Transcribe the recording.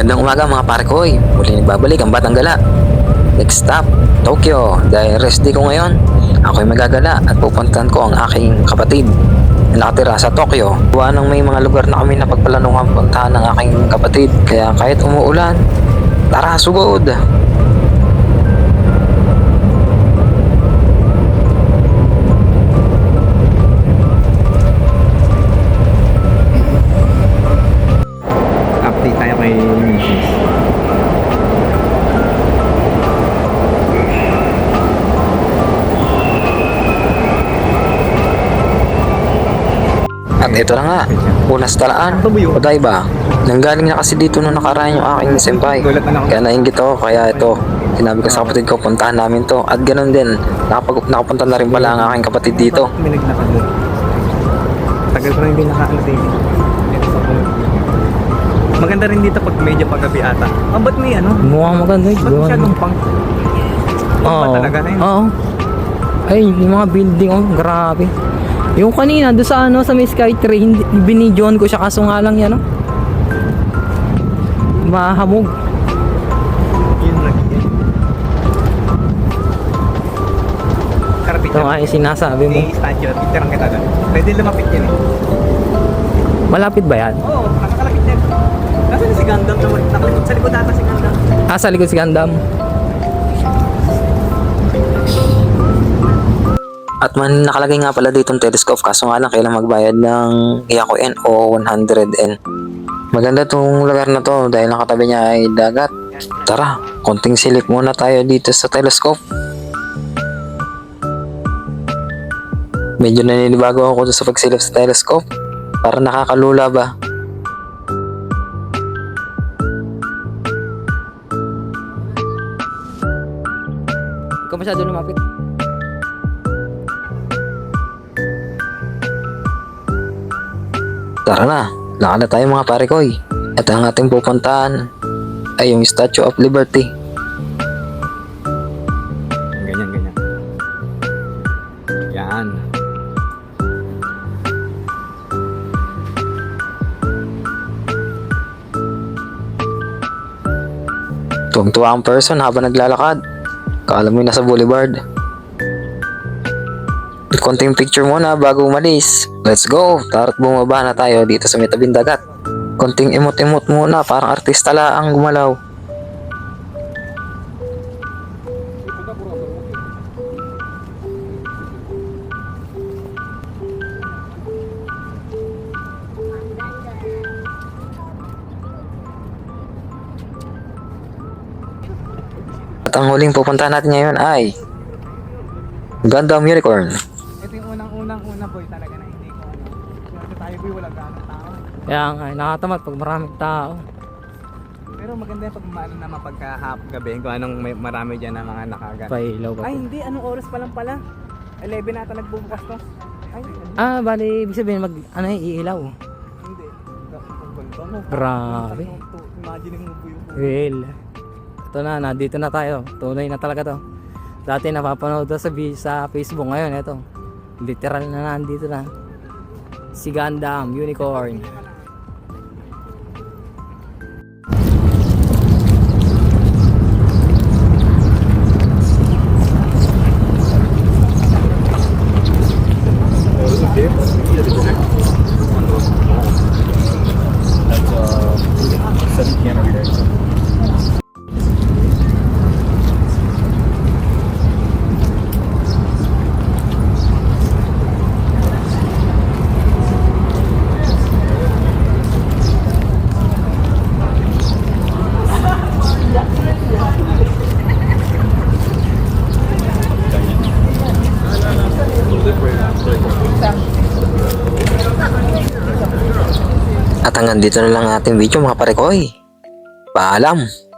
Magandang umaga mga pare ko. Muli nagbabalik ang Batang Gala. Next stop, Tokyo. Dahil rest day ko ngayon, ako'y magagala at pupuntahan ko ang aking kapatid na nakatira sa Tokyo. Gawa nang may mga lugar na kami na pagplanuhan puntahan ng aking kapatid. Kaya kahit umuulan, tara sugod! Update tayo kay Mrs. At ito na nga, unas talaan, Odaiba. Nanggaling na kasi dito nung nakaraan yung aking senpai. Kaya nainggit ako, kaya ito, sinabi ko sa kapatid ko, puntahan namin to. At ganun din, nakapunta na rin pala ang aking kapatid dito. Binaglakad doon. Tagal ko na hindi naka-ano dito. Maganda rin dito pag medyo paggabi ata. Ba't may ano? Mukhang maganda eh. Ba't masyadong pang? Pang ba talaga na yun? Oo. Ay, yung mga building, oh, grabe. Yung kanina, doon sa ano, sa may Skytrain, binidyoan ko siya kaso nga lang yan, oh. Mahamog. Yun lang yun. Karapit Ito nga yung sinasabi mo. May statue at itirang kita doon. Pwede lumapit yan eh. Malapit ba yan? Oo, nakakalapit yan. Nasaan si Gundam naman? Nakalikot sa likod ata si Gundam. Ah, sa likod si Gundam. At man nakalagay nga pala ditong telescope kaso nga lang kailangan magbayad ng Hyakuyen o 100 N. Maganda tong lugar na to dahil nakatabi niya ay dagat. Tara, konting silip muna tayo dito sa telescope. Medyo naninibago ako sa pagsilip sa telescope. Para nakakalula ba? Ikaw masyado lumapit. Tara na, lakad na tayo mga pare koy. At ang ating pupuntahan ay yung Statue of Liberty. Ganyan. Yan. Tuwang-tuwa ang person habang naglalakad. Kala mo yung nasa boulevard. Konting picture muna bago umalis. Let's go! Tara't bumaba na tayo dito sa may tabing dagat. Konting emot-emot muna, parang artista lang gumalaw. At ang huling pupuntahan natin ngayon ay Gundam Unicorn. Ito yung unang-una boy talaga na hindi ko ano. Kasi tayo boy wala ganong tao. Kaya nga, nakatamad pag maraming tao. Pero maganda yung pag maano naman pagka-hap gabi kung anong marami dyan na mga nakagat. Pailaw ba? Ay hindi, anong oras pa lang pala? 11 nata nagbubukas to. Ay hindi. Ah, bali, ibig sabihin ano iilaw. Hindi. Grabe. Imagine mo po yung Well, ito na, nandito na tayo. Tunay na talaga to. Dati napapanood to sa Facebook, ngayon ito. Literal na nandito na. Si Gundam Unicorn. At hanggang dito na lang ating video mga pare koy. Paalam!